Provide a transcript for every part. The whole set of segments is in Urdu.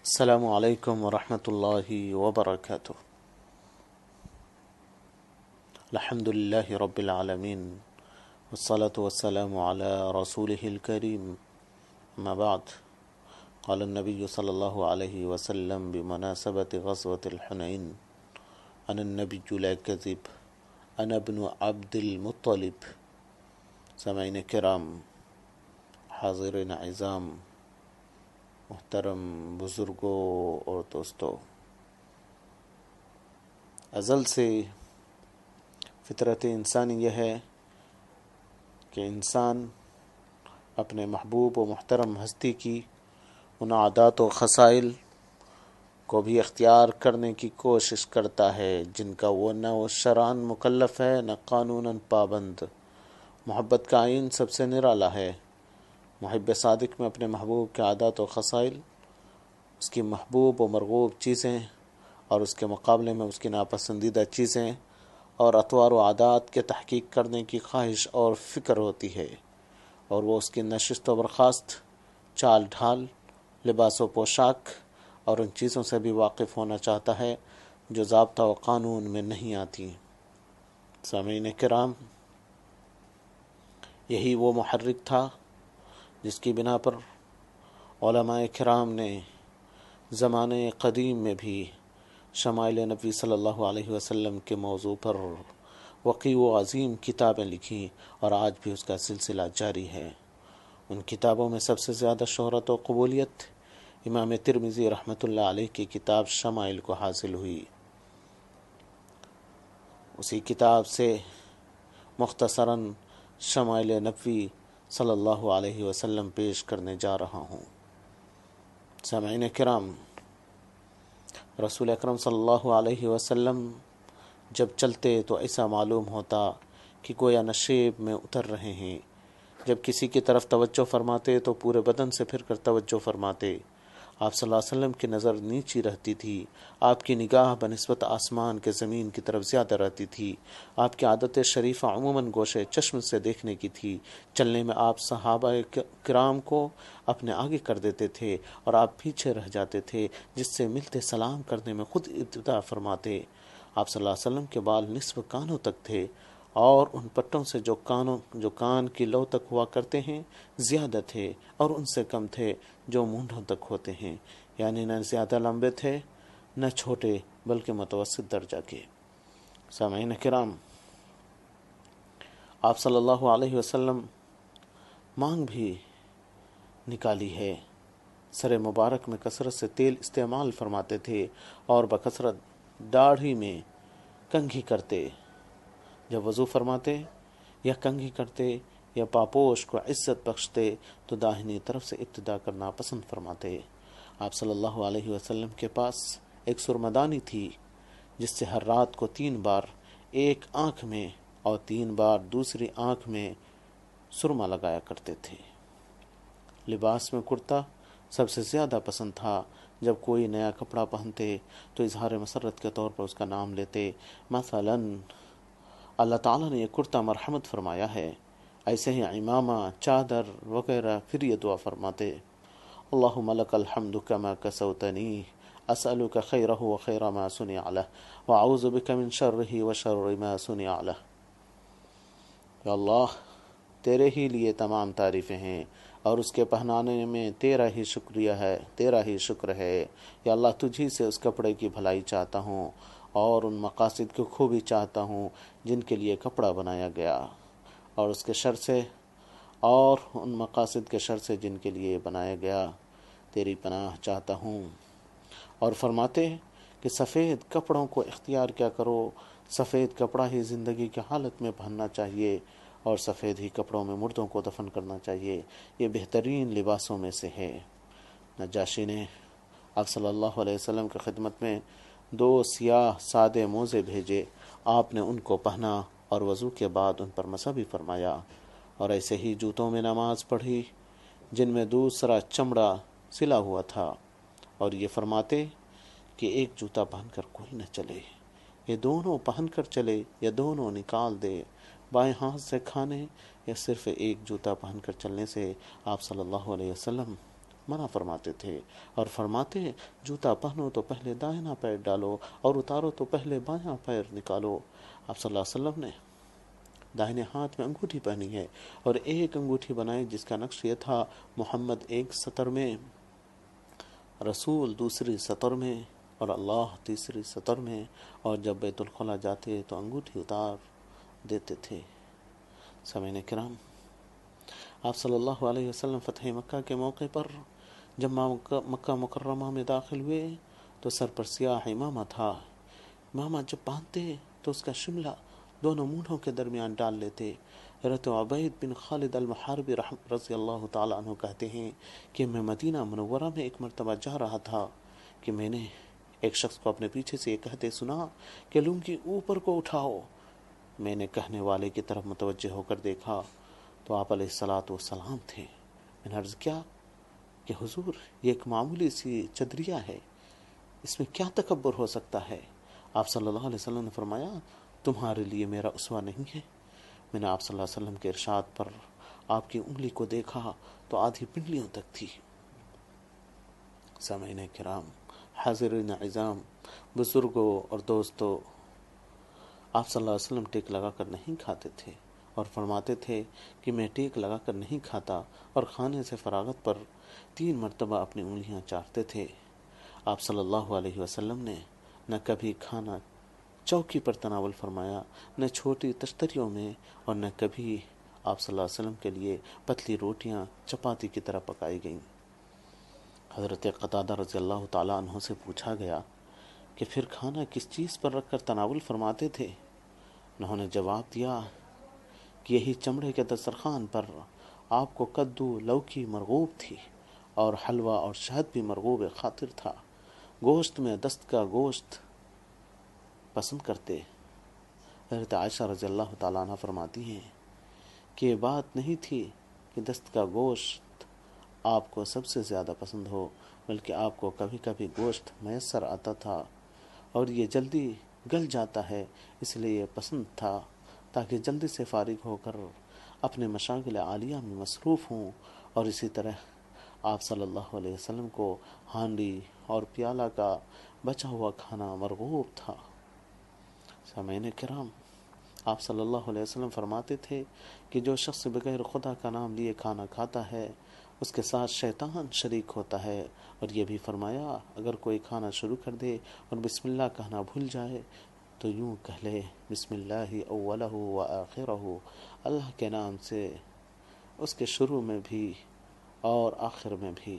السلام علیکم ورحمۃ اللہ وبرکاتہ۔ الحمد للہ رب العالمین والصلاة والسلام علی رسولہ الکریم، اما بعد، قال النبی صلی اللہ علیہ وسلم بمناسبت غزوة الحنین: انا النبی لا کذب، انا ابن عبد المطلب۔ سامعین کرام، حاضرین اعظام، محترم بزرگوں اور دوستوں، ازل سے فطرت انسانی یہ ہے کہ انسان اپنے محبوب و محترم ہستی کی ان عادات و خصائل کو بھی اختیار کرنے کی کوشش کرتا ہے جن کا وہ نہ شرعاً مکلف ہے نہ قانوناً پابند۔ محبت کا آئین سب سے نرالا ہے۔ محب صادق میں اپنے محبوب کے عادات و خصائل، اس کی محبوب و مرغوب چیزیں اور اس کے مقابلے میں اس کی ناپسندیدہ چیزیں اور اطوار و عادات کے تحقیق کرنے کی خواہش اور فکر ہوتی ہے، اور وہ اس کی نشست و برخاست، چال ڈھال، لباس و پوشاک اور ان چیزوں سے بھی واقف ہونا چاہتا ہے جو ضابطہ و قانون میں نہیں آتی۔ سامعین کرام، یہی وہ محرک تھا جس کی بنا پر علماء کرام نے زمانے قدیم میں بھی شمائل نبی صلی اللہ علیہ وسلم کے موضوع پر وقیع و عظیم کتابیں لکھیں، اور آج بھی اس کا سلسلہ جاری ہے۔ ان کتابوں میں سب سے زیادہ شہرت و قبولیت امام ترمذی رحمۃ اللہ علیہ کی کتاب شمائل کو حاصل ہوئی۔ اسی کتاب سے مختصراً شمائل نبوی صلی اللہ علیہ وسلم پیش کرنے جا رہا ہوں۔ سامعین کرام، رسول اکرم صلی اللہ علیہ وسلم جب چلتے تو ایسا معلوم ہوتا کہ گویا نشیب میں اتر رہے ہیں۔ جب کسی کی طرف توجہ فرماتے تو پورے بدن سے پھر کر توجہ فرماتے۔ آپ صلی اللہ علیہ وسلم کی نظر نیچی رہتی تھی، آپ کی نگاہ بنسبت آسمان کے زمین کی طرف زیادہ رہتی تھی۔ آپ کی عادت شریفہ عموماً گوشے چشم سے دیکھنے کی تھی۔ چلنے میں آپ صحابہ کرام کو اپنے آگے کر دیتے تھے اور آپ پیچھے رہ جاتے تھے، جس سے ملتے سلام کرنے میں خود ابتدا فرماتے۔ آپ صلی اللہ علیہ وسلم کے بال نصف کانوں تک تھے، اور ان پٹوں سے جو کان کی لو تک ہوا کرتے ہیں زیادہ تھے، اور ان سے کم تھے جو مونڈھوں تک ہوتے ہیں، یعنی نہ زیادہ لمبے تھے نہ چھوٹے بلکہ متوسط درجہ کے۔ سامعین کرام، آپ صلی اللہ علیہ وسلم مانگ بھی نکالی ہے۔ سر مبارک میں کثرت سے تیل استعمال فرماتے تھے اور بکثرت داڑھی میں کنگھی کرتے۔ جب وضو فرماتے یا کنگھی کرتے یا پاپوش کو عزت بخشتے تو داہنی طرف سے ابتدا کرنا پسند فرماتے۔ آپ صلی اللہ علیہ وسلم کے پاس ایک سرمدانی تھی جس سے ہر رات کو 3 بار ایک آنکھ میں اور 3 بار دوسری آنکھ میں سرما لگایا کرتے تھے۔ لباس میں کرتا سب سے زیادہ پسند تھا۔ جب کوئی نیا کپڑا پہنتے تو اظہار مسرت کے طور پر اس کا نام لیتے۔ مثلاً اللہ تعالیٰ نے یہ کرتا مرحمت فرمایا ہے، ایسے ہی عمامہ، چادر وغیرہ پھر یہ دعا فرماتے: اللہم لک الحمد کما کسوتنی، اسألک خیرہ و خیر ما صنع لہ، واعوذ بک من شرہ و شر ما صنع لہ۔ یا اللہ، تیرے ہی لیے تمام تعریفیں ہیں اور اس کے پہنانے میں تیرا ہی شکریہ ہے، تیرا ہی شکر ہے۔ یا اللہ، تجھی سے اس کپڑے کی بھلائی چاہتا ہوں اور ان مقاصد کی خوبی چاہتا ہوں جن کے لیے کپڑا بنایا گیا، اور اس کے شر سے اور ان مقاصد کے شر سے جن کے لیے بنایا گیا تیری پناہ چاہتا ہوں۔ اور فرماتے کہ سفید کپڑوں کو اختیار کیا کرو، سفید کپڑا ہی زندگی کی حالت میں پہننا چاہیے، اور سفید ہی کپڑوں میں مردوں کو دفن کرنا چاہیے، یہ بہترین لباسوں میں سے ہے۔ نجاشی نے آپ صلی اللہ علیہ وسلم کی خدمت میں 2 سیاہ سادے موزے بھیجے۔ آپ نے ان کو پہنا اور وضو کے بعد ان پر مسح بھی فرمایا، اور ایسے ہی جوتوں میں نماز پڑھی جن میں دوسرا چمڑا سلا ہوا تھا، اور یہ فرماتے کہ ایک جوتا پہن کر کوئی نہ چلے، یہ دونوں پہن کر چلے یا دونوں نکال دے، بائیں ہاتھ سے کھانے یا صرف ایک جوتا پہن کر چلنے سے آپ صلی اللہ علیہ وسلم منع فرماتے تھے اور فرماتے جوتا پہنو تو پہلے دائنا پیر ڈالو اور اتارو تو پہلے بایاں پیر نکالو۔ آپ صلی اللہ علیہ وسلم نے دائنے ہاتھ میں انگوٹھی پہنی ہے اور ایک انگوٹھی بنائی جس کا نقش یہ تھا محمد ایک سطر میں، رسول دوسری سطر میں اور اللہ تیسری سطر میں، اور جب بیت الخلا جاتے تو انگوٹھی اتار دیتے تھے۔ سامعین کرام، آپ صلی اللہ علیہ وسلم فتح مکہ کے موقع پر جب مکہ مکرمہ میں داخل ہوئے تو سر پر سیاہ امامہ تھا۔ امامہ جب باندھتے تو اس کا شملہ دونوں مونڈھوں کے درمیان ڈال لیتے۔ حضرت عبید بن خالد المحاربی رضی اللہ تعالیٰ عنہ کہتے ہیں کہ میں مدینہ منورہ میں ایک مرتبہ جا رہا تھا کہ میں نے ایک شخص کو اپنے پیچھے سے یہ کہتے سنا کہ لنگی اوپر کو اٹھاؤ۔ میں نے کہنے والے کی طرف متوجہ ہو کر دیکھا تو آپ علیہ الصلوۃ والسلام تھے۔ میں نے عرض کیا کہ حضور یہ ایک معمولی سی چدریہ ہے، اس میں کیا تکبر ہو سکتا ہے؟ آپ صلی اللہ علیہ وسلم نے فرمایا تمہارے لیے میرا اسوہ نہیں ہے؟ میں نے آپ صلی اللہ علیہ وسلم کے ارشاد پر آپ کی انگلی کو دیکھا تو آدھی پنڈلیوں تک تھی۔ سامعین کرام، حاضرین عظام، بزرگوں اور دوستوں، آپ صلی اللہ علیہ وسلم ٹیک لگا کر نہیں کھاتے تھے اور فرماتے تھے کہ میں ٹیک لگا کر نہیں کھاتا، اور کھانے سے فراغت پر 3 مرتبہ اپنی انگلیاں چاٹتے تھے۔ آپ صلی اللہ علیہ وسلم نے نہ کبھی کھانا چوکی پر تناول فرمایا، نہ چھوٹی تشتریوں میں، اور نہ کبھی آپ صلی اللہ علیہ وسلم کے لیے پتلی روٹیاں چپاتی کی طرح پکائی گئیں۔ حضرت قتادہ رضی اللہ تعالیٰ عنہ سے پوچھا گیا کہ پھر کھانا کس چیز پر رکھ کر تناول فرماتے تھے؟ انہوں نے جواب دیا کہ یہی چمڑے کے دسترخوان پر آپ کو کدو لوکی مرغوب تھی، اور حلوہ اور شہد بھی مرغوب خاطر تھا۔ گوشت میں دست کا گوشت پسند کرتے۔ حضرت عائشہ رضی اللہ تعالیٰ عنہ فرماتی ہیں کہ یہ بات نہیں تھی کہ دست کا گوشت آپ کو سب سے زیادہ پسند ہو، بلکہ آپ کو کبھی کبھی گوشت میسر آتا تھا اور یہ جلدی گل جاتا ہے، اس لیے یہ پسند تھا تاکہ جلدی سے فارغ ہو کر اپنے مشاغل عالیہ میں مصروف ہوں، اور اسی طرح آپ صلی اللہ علیہ وسلم کو ہانڈی اور پیالہ کا بچا ہوا کھانا مرغوب تھا۔ سامعین کرام، آپ صلی اللہ علیہ وسلم فرماتے تھے کہ جو شخص بغیر خدا کا نام لیے کھانا کھاتا ہے اس کے ساتھ شیطان شریک ہوتا ہے، اور یہ بھی فرمایا اگر کوئی کھانا شروع کر دے اور بسم اللہ کہنا بھول جائے تو یوں کہہ لے بسم اللہ اولہ و آخرہ، اللہ کے نام سے اس کے شروع میں بھی اور آخر میں بھی۔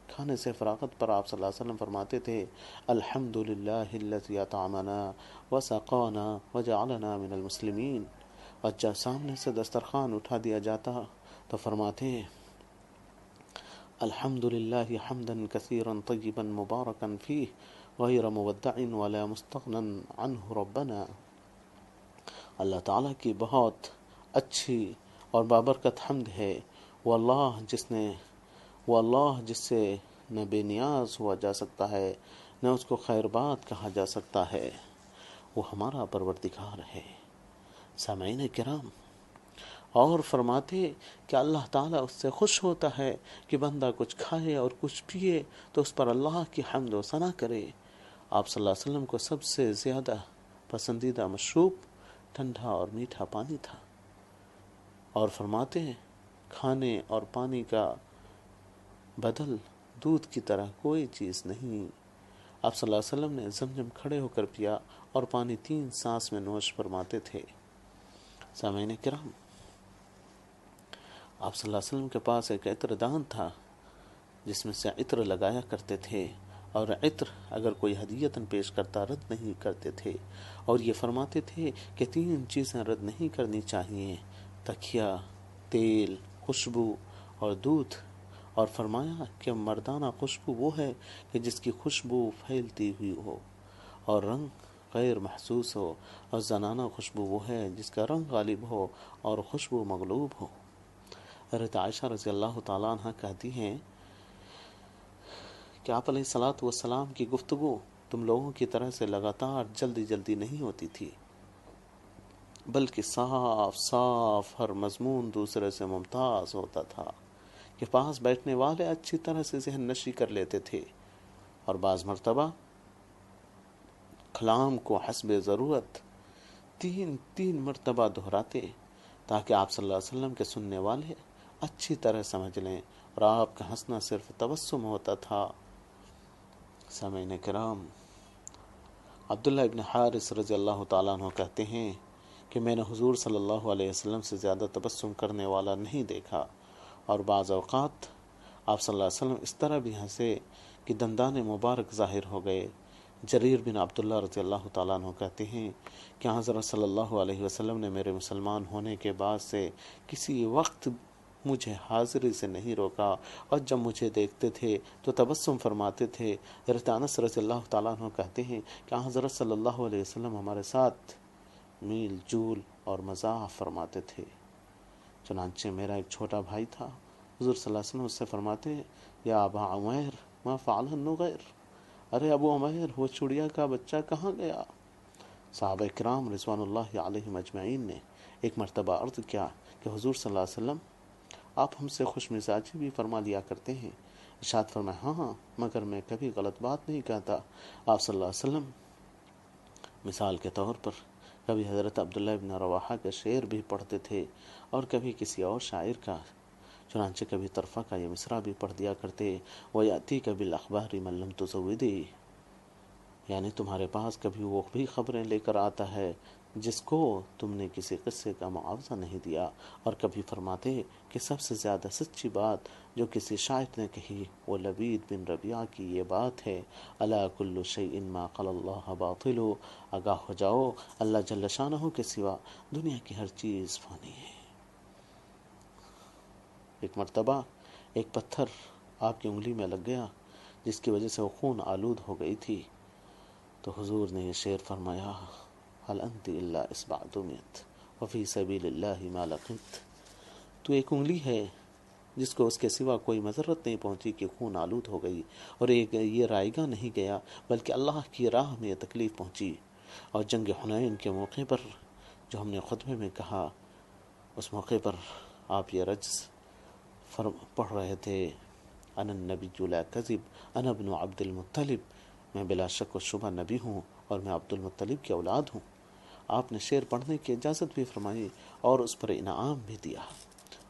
کھانے سے فراغت پر آپ صلی اللہ علیہ وسلم فرماتے تھے الحمدللہ الذی اطعمنا وسقانا وجعلنا من المسلمین، اور جب سامنے سے دسترخوان اٹھا دیا جاتا تو فرماتے ہیں الحمدللہ حمدا کثیرا طیبا مبارکا فیہ غیر مودع ولا مستغنا عنہ ربنا۔ اللہ تعالیٰ کی بہت اچھی اور بابرکت حمد ہے، وہ اللہ جس سے نہ بے نیاز ہوا جا سکتا ہے، نہ اس کو خیر بات کہا جا سکتا ہے، وہ ہمارا پروردگار ہے۔ سامعین کرام، اور فرماتے کہ اللہ تعالیٰ اس سے خوش ہوتا ہے کہ بندہ کچھ کھائے اور کچھ پیے تو اس پر اللہ کی حمد و ثنا کرے۔ آپ صلی اللہ علیہ وسلم کو سب سے زیادہ پسندیدہ مشروب ٹھنڈا اور میٹھا پانی تھا، اور فرماتے ہیں کھانے اور پانی کا بدل دودھ کی طرح کوئی چیز نہیں۔ آپ صلی اللہ علیہ وسلم نے زمزم کھڑے ہو کر پیا اور پانی 3 سانس میں نوش فرماتے تھے۔ سامعین کرام، آپ صلی اللہ علیہ وسلم کے پاس ایک عطر دان تھا جس میں سے عطر لگایا کرتے تھے، اور عطر اگر کوئی ہدیتاً پیش کرتا رد نہیں کرتے تھے، اور یہ فرماتے تھے کہ 3 چیزیں رد نہیں کرنی چاہیے، تکیہ، تیل، خوشبو اور دودھ، اور فرمایا کہ مردانہ خوشبو وہ ہے کہ جس کی خوشبو پھیلتی ہوئی ہو اور رنگ غیر محسوس ہو، اور زنانہ خوشبو وہ ہے جس کا رنگ غالب ہو اور خوشبو مغلوب ہو۔ حضرت عائشہ رضی اللہ تعالیٰ عنہ کہتی ہیں کہ آپ علیہ الصلوۃ والسلام کی گفتگو تم لوگوں کی طرح سے لگاتار جلدی جلدی نہیں ہوتی تھی، بلکہ صاف صاف ہر مضمون دوسرے سے ممتاز ہوتا تھا۔ کہ پاس بیٹھنے والے اچھی طرح سے ذہن نشی کر لیتے تھے، اور بعض مرتبہ کلام کو حسب ضرورت تین مرتبہ دہراتے تاکہ آپ صلی اللہ علیہ وسلم کے سننے والے اچھی طرح سمجھ لیں، اور آپ کا ہنسنا صرف تبسم ہوتا تھا۔ سامعین کرام، عبداللہ ابن حارث رضی اللہ تعالیٰ عنہ کہتے ہیں کہ میں نے حضور صلی اللہ علیہ وسلم سے زیادہ تبسم کرنے والا نہیں دیکھا، اور بعض اوقات آپ صلی اللہ علیہ وسلم اس طرح بھی ہنسے کہ دندان مبارک ظاہر ہو گئے۔ جریر بن عبداللہ رضی اللہ تعالیٰ عنہ کہتے ہیں کہ حضرت صلی اللہ علیہ وسلم نے میرے مسلمان ہونے کے بعد سے کسی وقت مجھے حاضری سے نہیں روکا، اور جب مجھے دیکھتے تھے تو تبسم فرماتے تھے۔ حضرت انس رضی اللہ تعالیٰ عنہ کہتے ہیں کہ حضرت صلی اللہ علیہ وسلم ہمارے ساتھ میل جول اور مزاح فرماتے تھے۔ چنانچہ میرا ایک چھوٹا بھائی تھا، حضور صلی اللہ علیہ وسلم اس سے فرماتے، یا ابا عمیر ما فعل النغیر، ارے ابو عمیر وہ چڑیا کا بچہ کہاں گیا؟ صحابہ کرام رضوان اللہ علیہم اجمعین نے ایک مرتبہ عرض کیا کہ حضور صلی اللہ علیہ وسلم آپ ہم سے خوش مزاجی بھی فرما لیا کرتے ہیں۔ ارشاد فرمایا، ہاں مگر میں کبھی غلط بات نہیں کہتا۔ آپ صلی اللہ علیہ وسلم مثال کے طور پر کبھی حضرت عبداللہ ابن رواحہ کا شعر بھی پڑھتے تھے اور کبھی کسی اور شاعر کا، چنانچہ کبھی طرفہ کا یہ مصرع بھی پڑھ دیا کرتے، وَيَأْتِيكَ بِالْأَخْبَارِ مَن لَّمْ تُزَوِّدِي، یعنی تمہارے پاس کبھی وہ بھی خبریں لے کر آتا ہے جس کو تم نے کسی قصے کا معاوضہ نہیں دیا، اور کبھی فرماتے کہ سب سے زیادہ سچی بات جو کسی شاعر نے کہی وہ لبید بن ربیعہ کی یہ بات ہے، الا کل شیء ما قال اللہ باطل، آگاہ ہو جاؤ اللہ جل شانہ کے سوا دنیا کی ہر چیز فانی ہے۔ ایک مرتبہ ایک پتھر آپ کی انگلی میں لگ گیا جس کی وجہ سے وہ خون آلود ہو گئی تھی، تو حضور نے یہ شعر فرمایا، هل انت الا اصبع دميت وفي سبيل الله ما لقيت، تو ایک انگلی ہے جس کو اس کے سوا کوئی مضرت نہیں پہنچی کہ خون آلود ہو گئی، اور یہ رائگاں نہیں گیا بلکہ اللہ کی راہ میں یہ تکلیف پہنچی۔ اور جنگ حنین کے موقع پر جو ہم نے خطبے میں کہا، اس موقع پر آپ یہ رجز پڑھ رہے تھے، انا النبی لا کذب انا ابن عبد المطلب، میں بلا شک و شبہ نبی ہوں اور میں عبد المطلب کی اولاد ہوں۔ آپ نے شعر پڑھنے کی اجازت بھی فرمائی اور اس پر انعام بھی دیا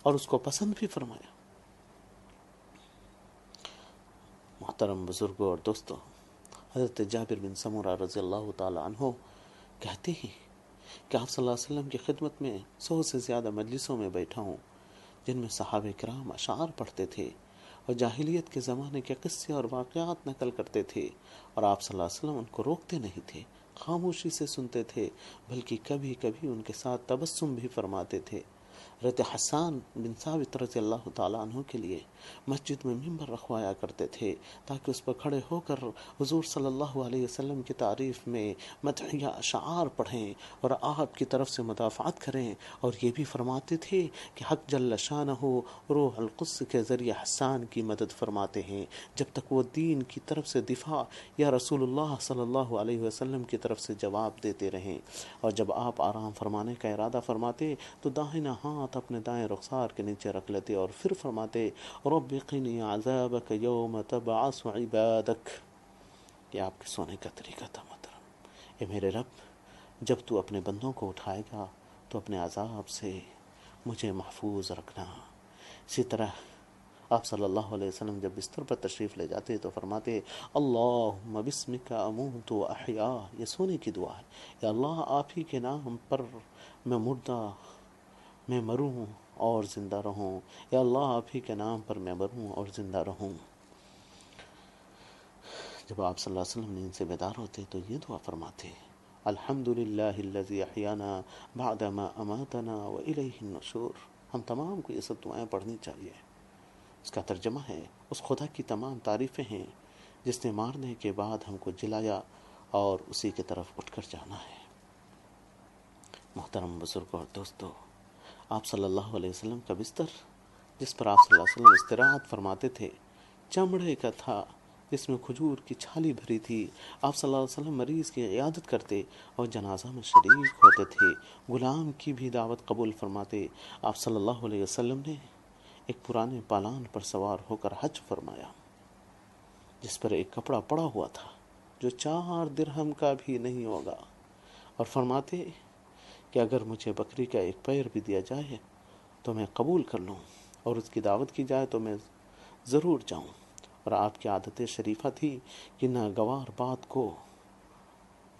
اور اس کو پسند بھی فرمایا۔ محترم بزرگوں اور دوستوں، حضرت جابر بن سمرہ رضی اللہ تعالی عنہ کہتے ہیں کہ آپ صلی اللہ علیہ وسلم کی خدمت میں 100 سے زیادہ مجلسوں میں بیٹھا ہوں جن میں صحابہ کرام اشعار پڑھتے تھے اور جاہلیت کے زمانے کے قصے اور واقعات نقل کرتے تھے، اور آپ صلی اللہ علیہ وسلم ان کو روکتے نہیں تھے، خاموشی سے سنتے تھے، بلکہ کبھی کبھی ان کے ساتھ تبسم بھی فرماتے تھے۔ حضرت حسان بن ثابت رضی اللہ تعالیٰ عنہ کے لیے مسجد میں ممبر رکھوایا کرتے تھے تاکہ اس پر کھڑے ہو کر حضور صلی اللہ علیہ وسلم کی تعریف میں مدحیہ اشعار پڑھیں اور آپ کی طرف سے مدافعت کریں، اور یہ بھی فرماتے تھے کہ حق جل شانہ روح القدس کے ذریعے حسان کی مدد فرماتے ہیں جب تک وہ دین کی طرف سے دفاع یا رسول اللہ صلی اللہ علیہ وسلم کی طرف سے جواب دیتے رہیں، اور جب آپ آرام فرمانے کا ارادہ فرماتے تو داہنا ہاتھ اپنے دائیں رخسار کے نیچے رکھ لیتے اور پھر فرماتے رب قنی عذابک یوم تبعث عبادک۔ یہ آپ کے سونے کا طریقہ تھا محترم۔ اے میرے رب، جب تو اپنے بندوں کو اٹھائے گا تو اپنے عذاب سے مجھے محفوظ رکھنا۔ اسی طرح آپ صلی اللہ علیہ وسلم جب بستر پر تشریف لے جاتے تو فرماتے اللہم بسمک اموت و احیا، یہ سونے کی دعا ہے، یا اللہ آپ ہی کے نام پر میں مروں اور زندہ رہوں، یا اللہ آپ ہی کے نام پر میں مروں اور زندہ رہوں۔ جب آپ صلی اللہ علیہ وسلم نیند سے بیدار ہوتے تو یہ دعا فرماتے الحمدللہ الذی احیانا بعد ما اماتنا والیہ النشور۔ ہم تمام کو یہ سب دعائیں پڑھنی چاہیے۔ اس کا ترجمہ ہے، اس خدا کی تمام تعریفیں ہیں جس نے مارنے کے بعد ہم کو جلایا اور اسی کی طرف اٹھ کر جانا ہے۔ محترم بزرگوں اور دوستو، آپ صلی اللہ علیہ وسلم کا بستر جس پر آپ صلی اللہ علیہ وسلم استراحت فرماتے تھے چمڑے کا تھا جس میں کھجور کی چھالی بھری تھی۔ آپ صلی اللہ علیہ وسلم مریض کی عیادت کرتے اور جنازہ میں شریک ہوتے تھے، غلام کی بھی دعوت قبول فرماتے۔ آپ صلی اللہ علیہ وسلم نے ایک پرانے پالان پر سوار ہو کر حج فرمایا، جس پر ایک کپڑا پڑا ہوا تھا جو 4 درہم کا بھی نہیں ہوگا، اور فرماتے کہ اگر مجھے بکری کا ایک پیر بھی دیا جائے تو میں قبول کر لوں، اور اس کی دعوت کی جائے تو میں ضرور جاؤں۔ اور آپ کی عادت شریفہ تھی کہ ناگوار بات کو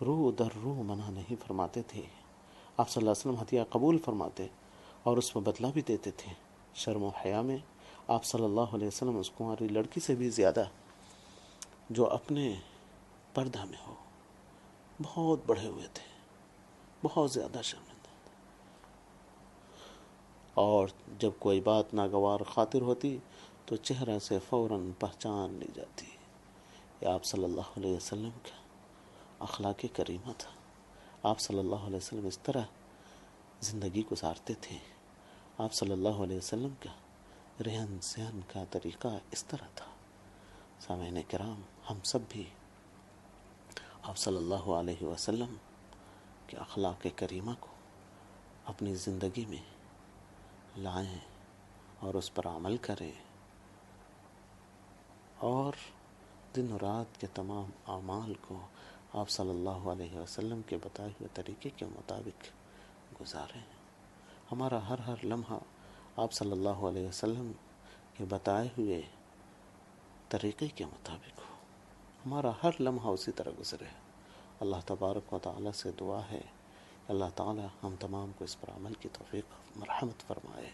رو در رو منع نہیں فرماتے تھے۔ آپ صلی اللہ علیہ وسلم ہدیہ قبول فرماتے اور اس میں بدلہ بھی دیتے تھے۔ شرم و حیا میں آپ صلی اللہ علیہ وسلم اس کنواری لڑکی سے بھی زیادہ جو اپنے پردہ میں ہو بہت بڑھے ہوئے تھے، بہت زیادہ شرمندہ۔ اور جب کوئی بات ناگوار خاطر ہوتی تو چہرہ سے فوراً پہچان لی جاتی۔ یہ آپ صلی اللہ علیہ وسلم کا اخلاق کریمہ تھا۔ آپ صلی اللہ علیہ وسلم اس طرح زندگی گزارتے تھے۔ آپ صلی اللہ علیہ وسلم کا رہن سہن کا طریقہ اس طرح تھا۔ سامعین کرام، ہم سب بھی آپ صلی اللہ علیہ وسلم کے اخلاق کریمہ کو اپنی زندگی میں لائیں اور اس پر عمل کریں، اور دن و رات کے تمام اعمال کو آپ صلی اللہ علیہ وسلم کے بتائے ہوئے طریقے کے مطابق گزاریں۔ ہمارا ہر لمحہ آپ صلی اللہ علیہ وسلم کے بتائے ہوئے طریقے کے مطابق ہو، ہمارا ہر لمحہ اسی طرح گزرے۔ اللہ تبارک و تعالیٰ سے دعا ہے کہ اللہ تعالیٰ ہم تمام کو اس پر عمل کی توفیق مرحمت فرمائے۔